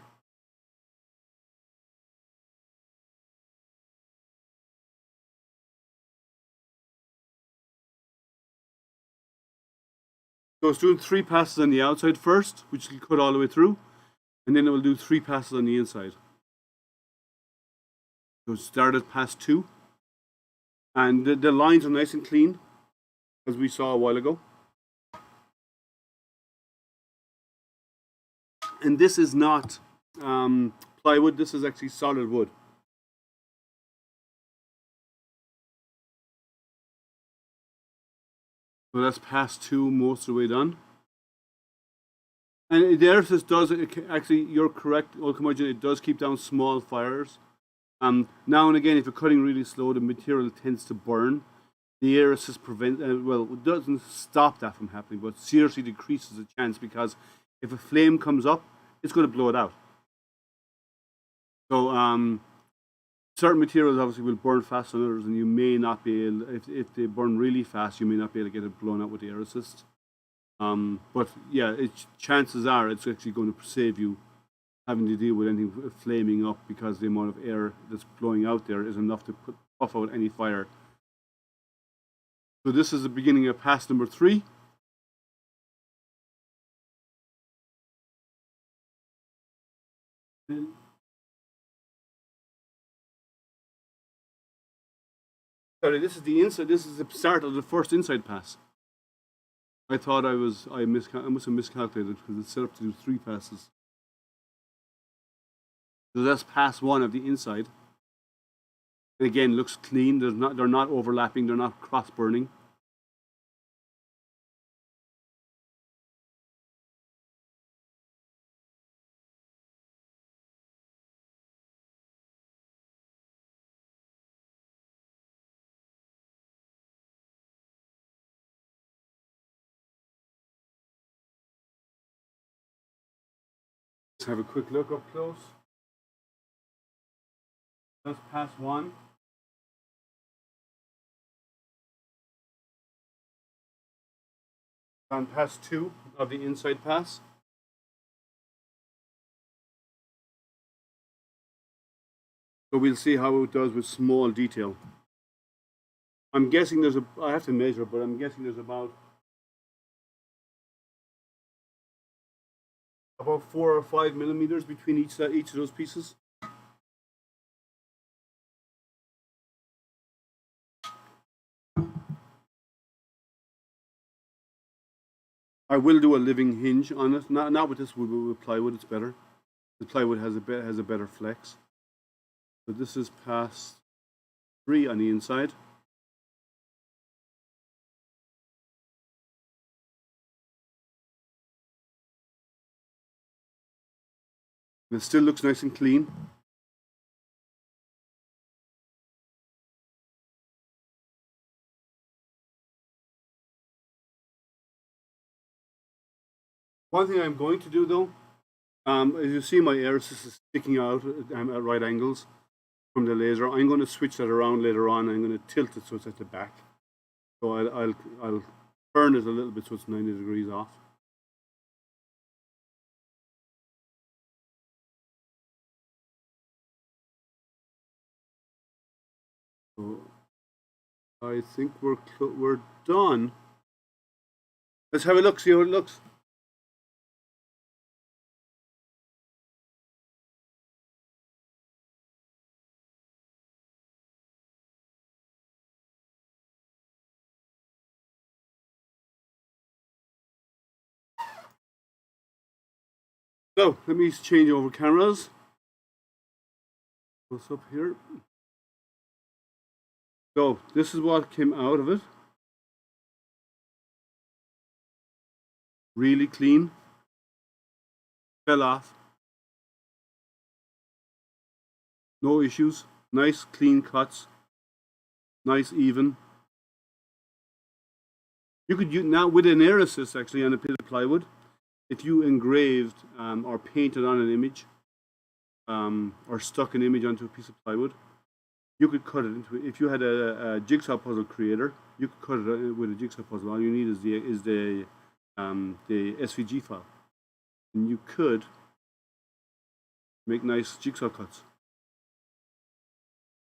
So it's doing 3 passes on the outside first, which will cut all the way through, and then it will do 3 passes on the inside. So it started pass 2, and the lines are nice and clean, as we saw a while ago. And this is not plywood, this is actually solid wood. So that's pass 2 most of the way done. And the air assist does, actually, you're correct, it does keep down small fires. Now and again, if you're cutting really slow, the material tends to burn. The air assist it doesn't stop that from happening, but seriously decreases the chance, because if a flame comes up, it's going to blow it out. So certain materials obviously will burn faster than others, and you may not be able, if they burn really fast, you may not be able to get it blown out with the air assist. But yeah, chances are it's actually going to save you having to deal with anything flaming up, because the amount of air that's blowing out there is enough to puff out any fire. So this is the beginning of pass number 3. Sorry, this is the inside. This is the start of the first inside pass. I thought I must have miscalculated because it's set up to do 3 passes. So that's pass 1 of the inside. And again, looks clean. They're not overlapping. They're not cross burning. Let's have a quick look up close. That's pass 1. And pass 2 of the inside pass. So we'll see how it does with small detail. I'm guessing I have to measure, but I'm guessing there's about 4 or 5 millimeters between each of those pieces. I will do a living hinge on it. Not with this wood, but with plywood. It's better. The plywood has a better flex. But this is pass 3 on the inside. It still looks nice and clean. One thing I'm going to do though, as you see, my air assist is sticking out at right angles from the laser. I'm going to switch that around later on. I'm going to tilt it so it's at the back. So I'll turn it a little bit so it's 90 degrees off. So I think we're done. Let's have a look, see how it looks. So let me change over cameras. What's up here? So this is what came out of it. Really clean. Fell off. No issues. Nice clean cuts. Nice even. You could use now with an air assist actually on a piece of plywood. If you engraved or painted on an image or stuck an image onto a piece of plywood, you could cut it into it. If you had a jigsaw puzzle creator, you could cut it with a jigsaw puzzle. All you need is the SVG file, and you could make nice jigsaw cuts.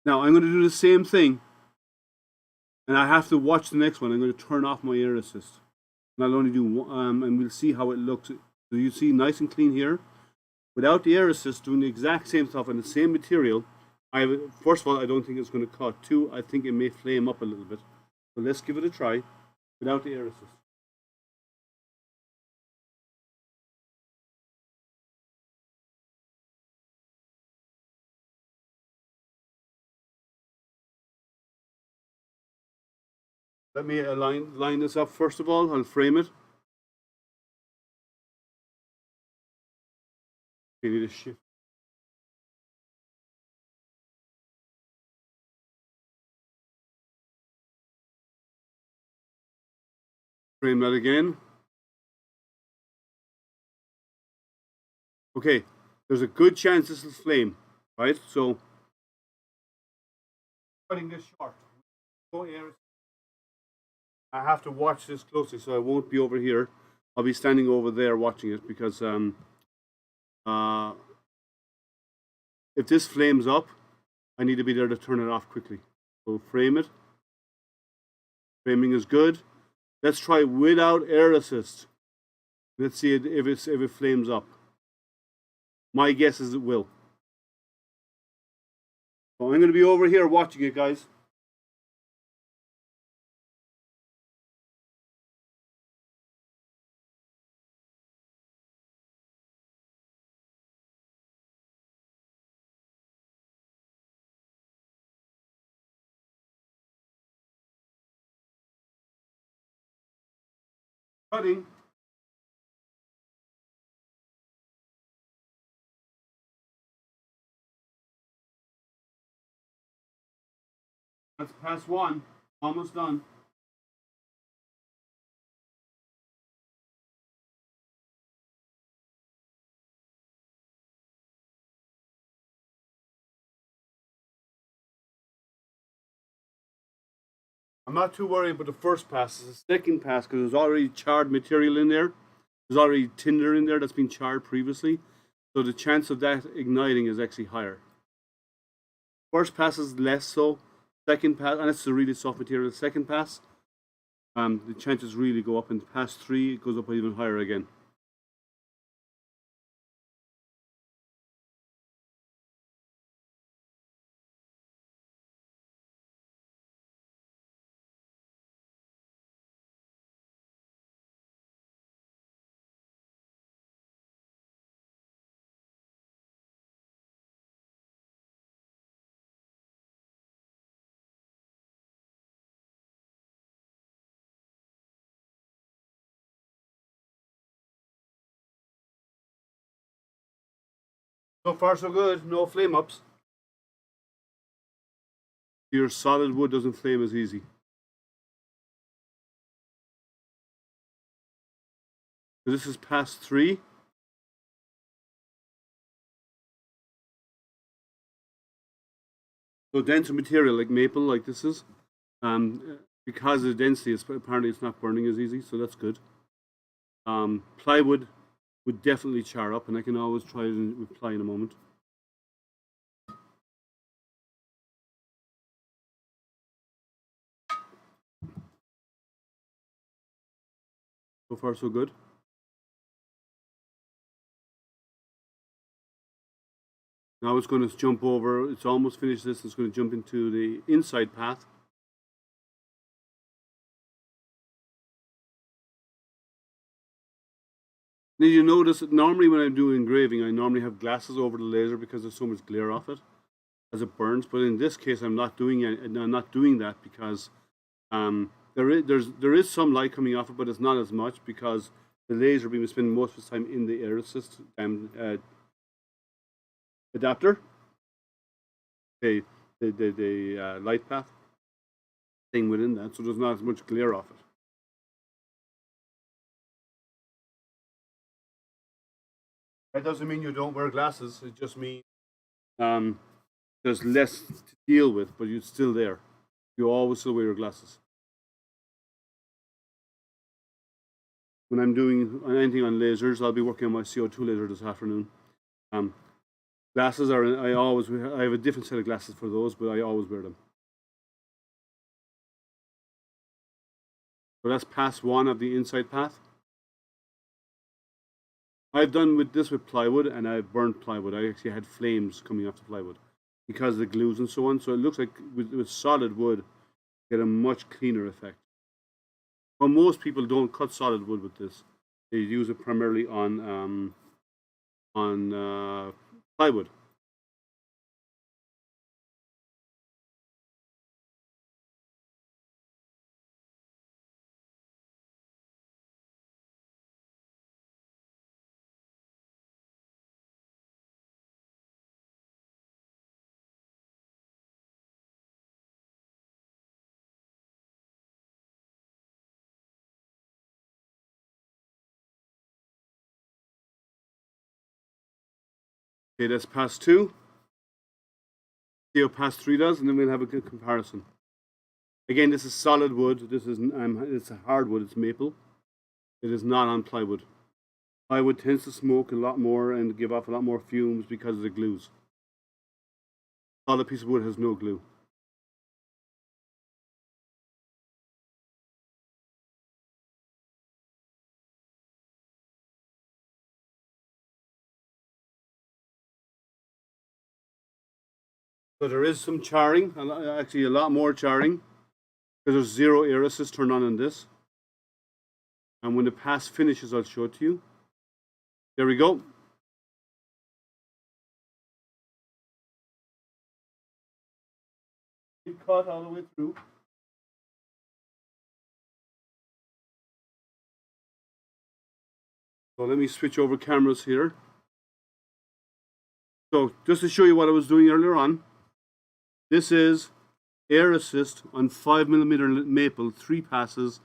Now I'm going to do the same thing, and I have to watch the next one. I'm going to turn off my air assist. And I'll only do one, and we'll see how it looks. So you see nice and clean here. Without the air assist, doing the exact same stuff on the same material, first of all, I don't think it's going to cut. 2, I think it may flame up a little bit. So let's give it a try without the air assist. Let me line this up first of all. I'll frame it. You need a shift. Frame that again. Okay, there's a good chance this will flame, right? So, cutting this short. No air. I have to watch this closely, so I won't be over here. I'll be standing over there watching it because if this flames up, I need to be there to turn it off quickly. So frame it. Framing is good. Let's try without air assist. Let's see if it flames up. My guess is it will. So I'm going to be over here watching it, guys. Cutting. That's pass one. Almost done. I'm not too worried about the first pass. It's the second pass because there's already charred material in there. There's already tinder in there that's been charred previously. So the chance of that igniting is actually higher. First pass is less so. Second pass, and it's a really soft material. Second pass, the chances really go up. And pass three, it goes up even higher again. So far, so good. No flame ups. Your solid wood doesn't flame as easy. So this is pass three. So denser material like maple, like this is, because of the density, apparently it's not burning as easy, so that's good. Plywood would definitely char up, and I can always try it with ply in a moment. So far, so good. Now it's going to jump over, it's almost finished this, it's going to jump into the inside path. Now you notice that normally when I do engraving, I normally have glasses over the laser because there's so much glare off it as it burns. But in this case, I'm not doing it. I'm not doing that because there is some light coming off it, but it's not as much because the laser beam is spending most of its time in the air assist adapter, the light path thing within that, so there's not as much glare off it. That doesn't mean you don't wear glasses. It just means there's less to deal with, but you're still there. You always still wear your glasses. When I'm doing anything on lasers, I'll be working on my CO2 laser this afternoon. Glasses are, I have a different set of glasses for those, but I always wear them. So that's pass one of the inside path. I've done with this with plywood, and I've burnt plywood. I actually had flames coming off the plywood because of the glues and so on. So it looks like with solid wood, you get a much cleaner effect. But most people don't cut solid wood with this. They use it primarily on plywood. Okay, that's pass two. See how pass three does, and then we'll have a good comparison. Again, this is solid wood. This is it's a hardwood. It's maple. It is not on plywood. Plywood tends to smoke a lot more and give off a lot more fumes because of the glues. Solid piece of wood has no glue. So there is some charring, actually a lot more charring, because there's zero air assist turned on this. And when the pass finishes, I'll show it to you. There we go. Cut all the way through. So let me switch over cameras here. So just to show you what I was doing earlier on, this is air assist on 5mm maple, 3 passes,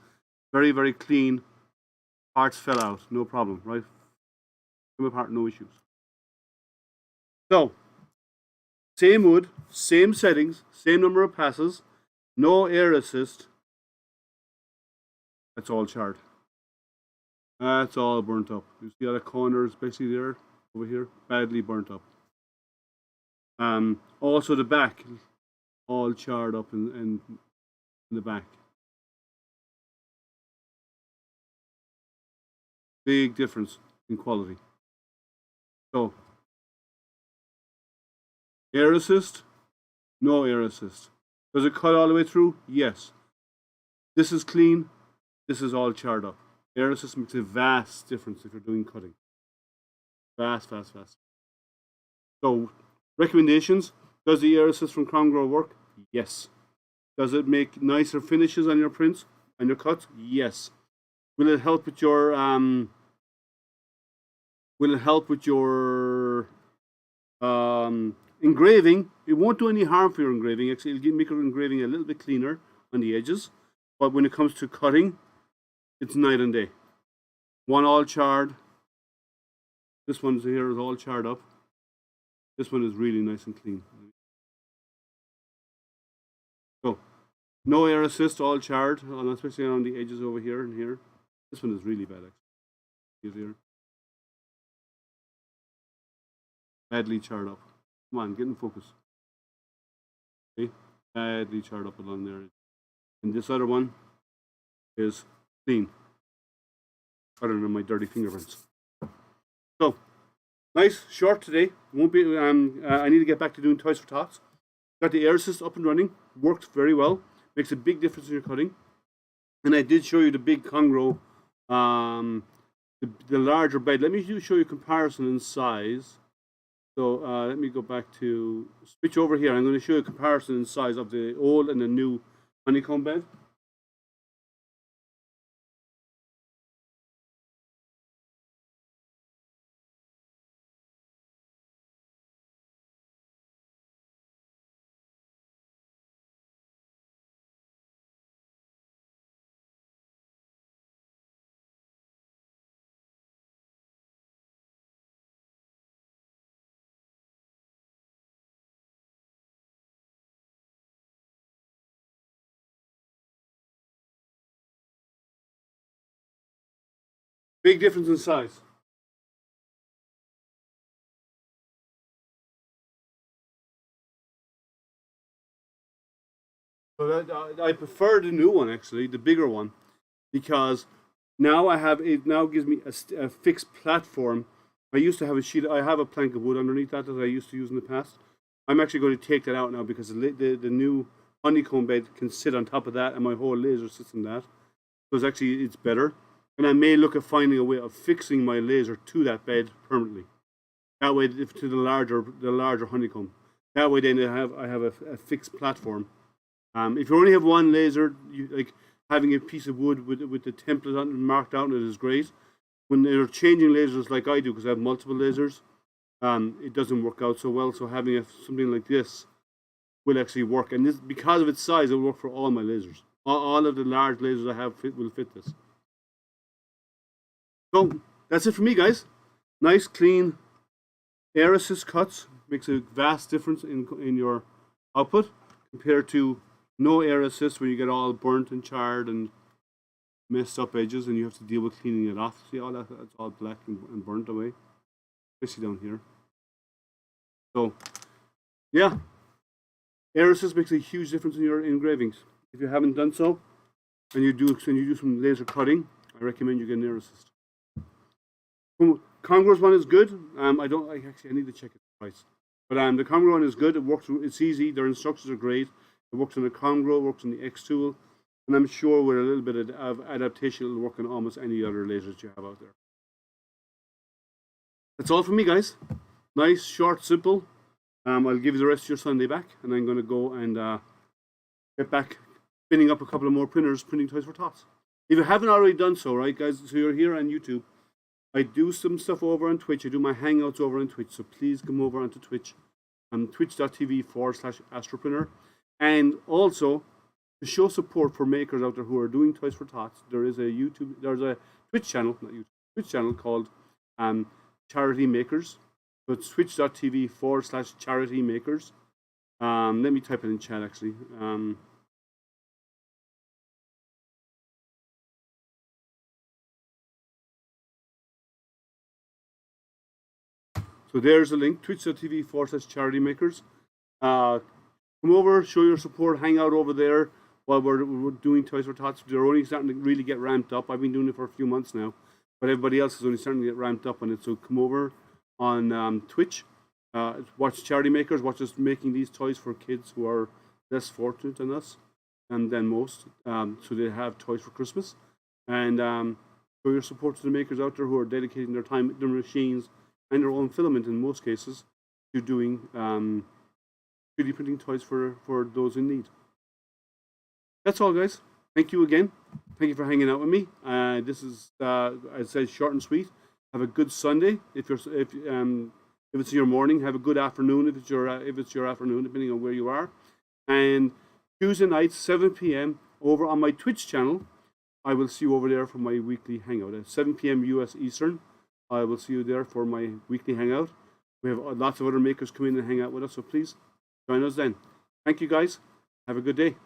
very, very clean. Parts fell out, no problem, right? Come apart, no issues. So, same wood, same settings, same number of passes, no air assist. That's all charred. That's all burnt up. You see all the corners basically there, over here, badly burnt up. Also the back, all charred up in the back. Big difference in quality. So, air assist, no air assist. Does it cut all the way through? Yes. This is clean, this is all charred up. Air assist makes a vast difference if you're doing cutting. Vast. So, recommendations. Does the air assist from Comgrow work? Yes. Does it make nicer finishes on your prints and your cuts? Yes. Will it help with your engraving? It won't do any harm for your engraving. Actually, it'll make your engraving a little bit cleaner on the edges. But when it comes to cutting, it's night and day. One all charred. This one here is all charred up. This one is really nice and clean. So, no air assist, all charred, especially on the edges over here and here. This one is really bad, actually. Here. Badly charred up. Come on, get in focus. Okay, badly charred up along there. And this other one is clean, other than my dirty fingerprints. So, nice, short today. Won't be. I need to get back to doing Toys for Tots. Got the air assist up and running. Worked very well. Makes a big difference in your cutting. And I did show you the big Comgrow, the larger bed. Let me show you a comparison in size. So let me go back to switch over here. I'm going to show you a comparison in size of the old and the new honeycomb bed. Big difference in size. So I prefer the new one, actually, the bigger one, because now it now gives me a fixed platform. I used to have a sheet. I have a plank of wood underneath that I used to use in the past. I'm actually going to take that out now because the new honeycomb bed can sit on top of that, and my whole laser sits on that. So it's better. And I may look at finding a way of fixing my laser to that bed permanently. That way, to the larger honeycomb. That way, then I have a fixed platform. If you only have one laser, like having a piece of wood with the template on it marked out on it is great. When you're changing lasers like I do, because I have multiple lasers, it doesn't work out so well. So having something like this will actually work. And this, because of its size, it will work for all my lasers. All of the large lasers I have will fit this. So that's it for me, guys. Nice, clean air assist cuts. Makes a vast difference in your output compared to no air assist, where you get all burnt and charred and messed up edges, and you have to deal with cleaning it off. See all that's all black and burnt away, especially down here. So yeah, air assist makes a huge difference in your engravings. If you haven't done so, and you do some laser cutting, I recommend you get an air assist. Comgrow's one is good. I need to check its price. But the Comgrow one is good. It works. It's easy. Their instructions are great. It works on the Comgrow, works on the X tool, and I'm sure with a little bit of adaptation, it'll work on almost any other lasers you have out there. That's all from me, guys. Nice, short, simple. I'll give you the rest of your Sunday back, and I'm going to go and get back spinning up a couple of more printers, printing Toys for Tots. If you haven't already done so, right, guys? So you're here on YouTube. I do some stuff over on Twitch. I do my hangouts over on Twitch, so please come over onto Twitch. Twitch.tv/AstroPrinter. And also, to show support for makers out there who are doing Toys for Tots, there's a Twitch channel, Twitch channel called Charity Makers. So it's twitch.tv/charity makers. Let me type it in chat actually. So there's a link, twitch.tv/charity makers. Come over, show your support, hang out over there while we're doing Toys for Tots. They're only starting to really get ramped up. I've been doing it for a few months now, but everybody else is only starting to get ramped up on it. So come over on Twitch, watch Charity Makers, watch us making these toys for kids who are less fortunate than us and than most, so they have toys for Christmas. And show your support to the makers out there who are dedicating their time, their machines, and their own filament in most cases to doing 3D printing toys for those in need. That's all, guys. Thank you again. Thank you for hanging out with me. This is, I said, short and sweet. Have a good Sunday. If it's your morning, have a good afternoon. If it's your afternoon, depending on where you are. And Tuesday night, 7 p.m. over on my Twitch channel. I will see you over there for my weekly hangout at 7 p.m. US Eastern. I will see you there for my weekly hangout. We have lots of other makers come in and hang out with us, so please join us then. Thank you, guys. Have a good day.